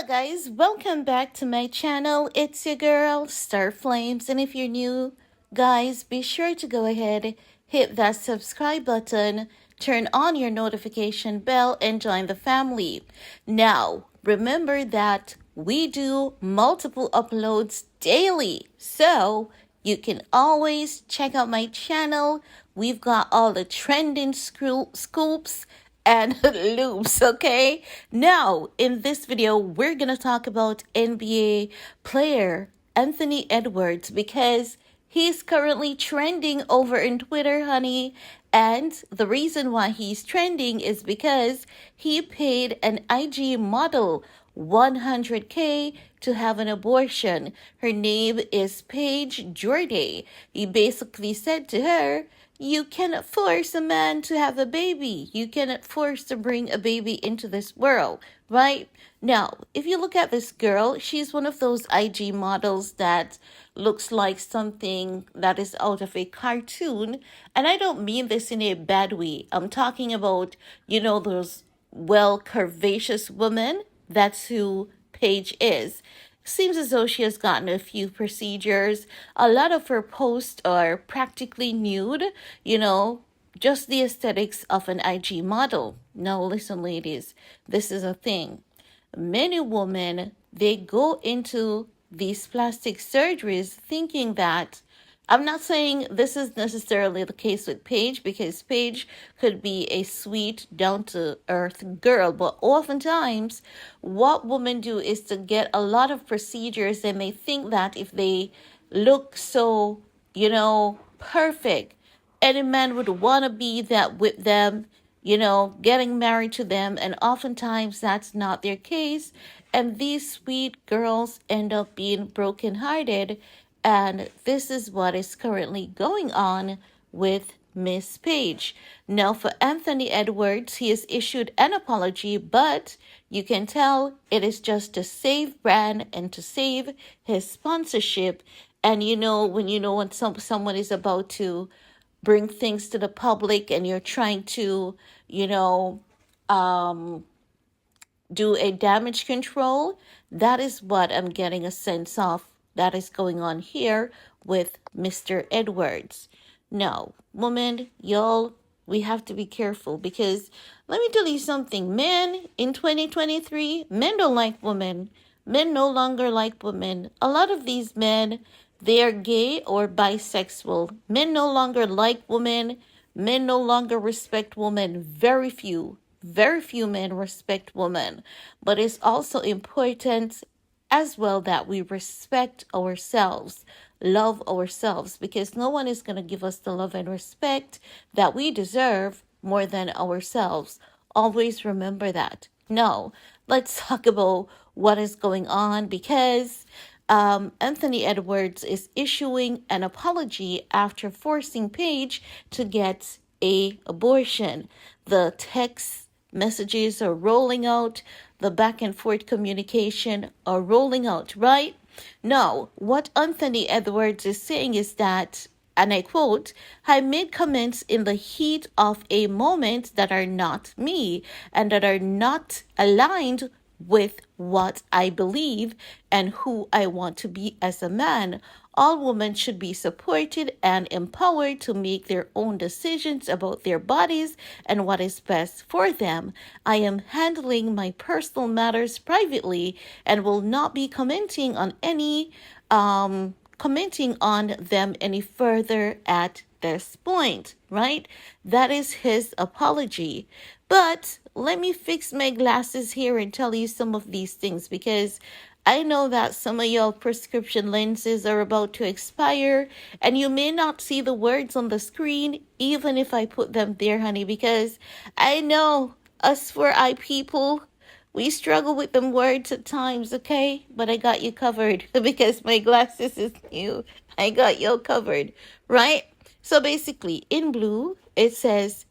guys, welcome back to my channel. It's your girl Star Flames, and if you're new, guys, be sure to go ahead, hit that subscribe button, turn on your notification bell, and join the family. Now, remember that we do multiple uploads daily, so you can always check out my channel. We've got all the trending scoops and loops, okay? Now, in this video, we're gonna talk about NBA player Anthony Edwards because he's currently trending over in Twitter, honey. And the reason why he's trending is because he paid an IG model 100K to have an abortion. Her name is Paige Jordy. He basically said to her, you cannot force a man to have a baby. You cannot force to bring a baby into this world, right? Now, if you look at this girl, she's one of those IG models that looks like something that is out of a cartoon. And I don't mean this in a bad way. I'm talking about, those curvaceous women. That's who Paige is. Seems as though she has gotten a few procedures. A lot of her posts are practically nude, just the aesthetics of an IG model. Now, listen, ladies, this is a thing. Many women, they go into these plastic surgeries thinking that I'm not saying this is necessarily the case with Paige because Paige could be a sweet, down-to-earth girl, but oftentimes what women do is to get a lot of procedures and they think that if they look so, perfect, any man would want to be that with them, getting married to them, and oftentimes that's not their case, and these sweet girls end up being brokenhearted. And this is what is currently going on with Miss Page. Now, for Anthony Edwards, he has issued an apology, but you can tell it is just to save brand and to save his sponsorship. And when someone is about to bring things to the public and you're trying to, do a damage control, that is what I'm getting a sense of that is going on here with Mr. Edwards. Now, women, y'all, we have to be careful because let me tell you something. Men in 2023, men don't like women. Men no longer like women. A lot of these men, they are gay or bisexual. Men no longer like women. Men no longer respect women. Very few men respect women. But it's also important as well that we respect ourselves, love ourselves, because no one is going to give us the love and respect that we deserve more than ourselves. Always remember that. Now, let's talk about what is going on because Anthony Edwards is issuing an apology after forcing Paige to get an abortion. The text messages are rolling out, the back and forth communication are rolling out, right? Now, what Anthony Edwards is saying is that, and I quote, I made comments in the heat of a moment that are not me and that are not aligned with what I believe and who I want to be as a man. All women should be supported and empowered to make their own decisions about their bodies and what is best for them. I am handling my personal matters privately and will not be commenting on them any further at this point, right? That is his apology. But let me fix my glasses here and tell you some of these things because I know that some of your prescription lenses are about to expire and you may not see the words on the screen even if I put them there, honey, because I know us for eye people, we struggle with them words at times, okay? But I got you covered because my glasses is new. I got you covered, right? So basically, in blue, it says,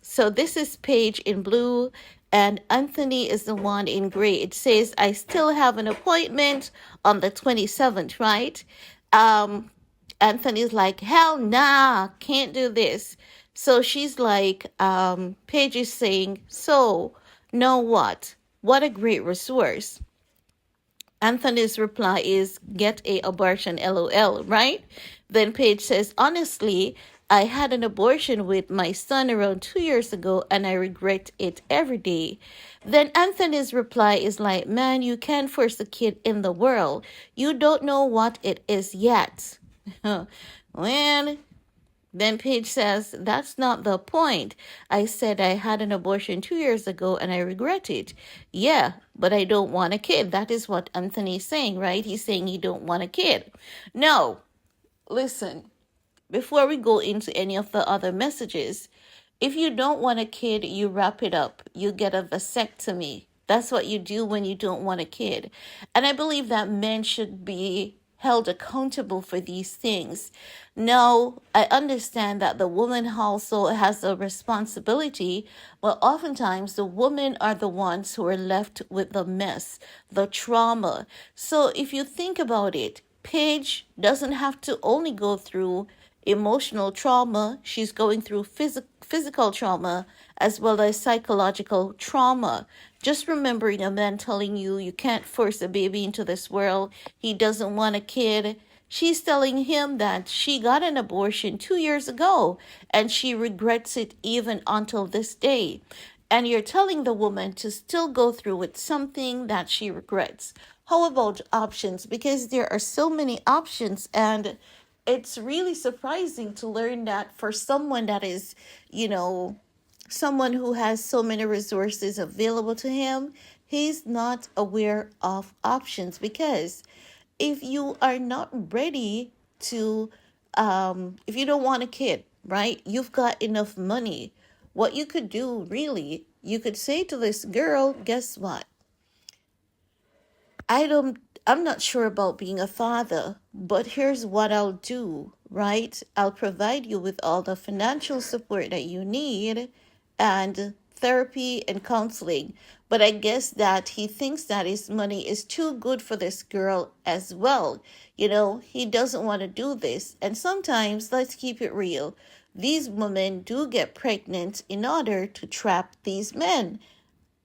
so this is Paige in blue, and Anthony is the one in gray. It says, I still have an appointment on the 27th, right? Anthony's like, hell nah, can't do this. So she's like, Paige is saying, so, know what? What a great resource. Anthony's reply is, get a abortion, lol, right? Then Paige says, honestly, I had an abortion with my son around 2 years ago and I regret it every day. Then Anthony's reply is like, man, you can't force a kid in the world. You don't know what it is yet. When then Paige says, that's not the point. I said I had an abortion 2 years ago and I regret it. Yeah, but I don't want a kid. That is what Anthony's saying, right? He's saying he don't want a kid. No, listen, before we go into any of the other messages, if you don't want a kid, you wrap it up. You get a vasectomy. That's what you do when you don't want a kid. And I believe that men should be held accountable for these things. Now, I understand that the woman also has a responsibility, but oftentimes the women are the ones who are left with the mess, the trauma. So if you think about it, Paige doesn't have to only go through emotional trauma, she's going through physical trauma as well as psychological trauma. Just remembering a man telling you you can't force a baby into this world, he doesn't want a kid. She's telling him that she got an abortion 2 years ago and she regrets it even until this day. And you're telling the woman to still go through with something that she regrets. How about options? Because there are so many options, and it's really surprising to learn that for someone that is, you know, someone who has so many resources available to him, he's not aware of options. Because if you are not ready to, if you don't want a kid, right, you've got enough money, what you could do really, you could say to this girl, guess what? I don't I'm not sure about being a father, but here's what I'll do, right? I'll provide you with all the financial support that you need and therapy and counseling. But I guess that he thinks that his money is too good for this girl as well. He doesn't want to do this. And sometimes, let's keep it real, these women do get pregnant in order to trap these men.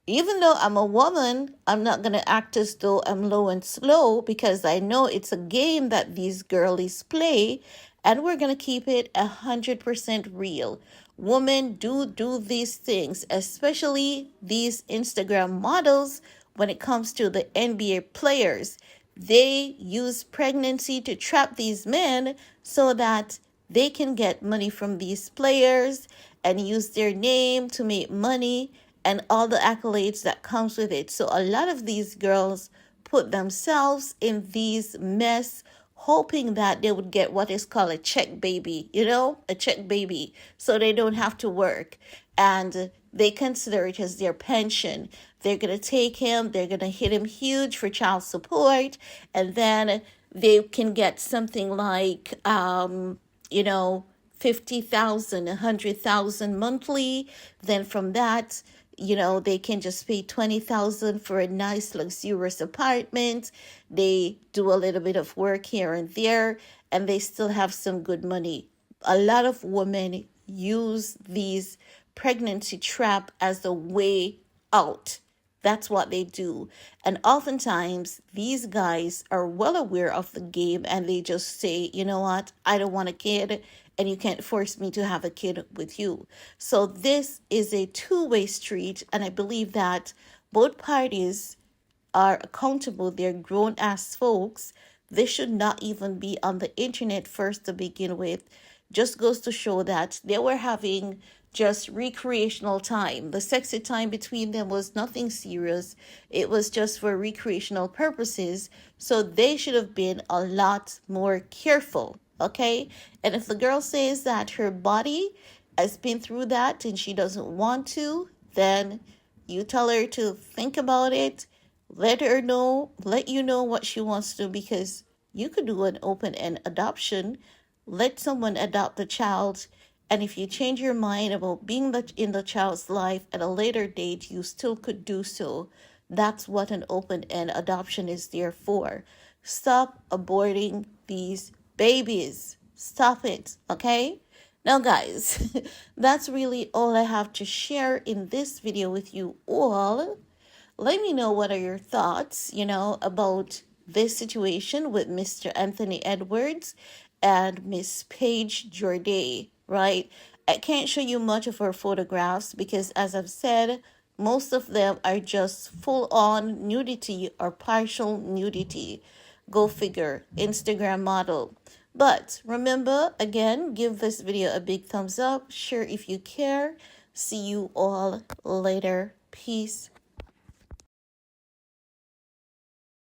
Even though I'm a woman, I'm not going to act as though I'm low and slow, because I know it's a game that these girlies play, and we're going to keep it 100% real. Women do these things, especially these Instagram models when it comes to the NBA players. They use pregnancy to trap these men so that they can get money from these players and use their name to make money and all the accolades that comes with it. So a lot of these girls put themselves in these mess, hoping that they would get what is called a check baby, a check baby, so they don't have to work. And they consider it as their pension. They're going to take him, they're going to hit him huge for child support, and then they can get something like, 50,000, 100,000 monthly. Then from that, they can just pay 20,000 for a nice luxurious apartment. They do a little bit of work here and there, and they still have some good money. A lot of women use these pregnancy trap as a way out. That's what they do. And oftentimes, these guys are well aware of the game and they just say, you know what, I don't want a kid and you can't force me to have a kid with you. So this is a two-way street, and I believe that both parties are accountable. They're grown-ass folks. They should not even be on the internet first to begin with. Just goes to show that they were having just recreational time. The sexy time between them was nothing serious. It was just for recreational purposes. So they should have been a lot more careful, okay? And if the girl says that her body has been through that and she doesn't want to, then you tell her to think about it. Let you know what she wants to do, because you could do an open-end adoption. Let someone adopt the child, and if you change your mind about being in the child's life at a later date, you still could do so. That's what an open-end adoption is there for. Stop aborting these babies. Stop it, okay? Now, guys, that's really all I have to share in this video with you all. Let me know what are your thoughts, about this situation with Mr. Anthony Edwards and Miss Paige Jorday, right? I can't show you much of her photographs because, as I've said, most of them are just full on nudity or partial nudity. Go figure, Instagram model. But remember, again, give this video a big thumbs up, share if you care. See you all later. Peace.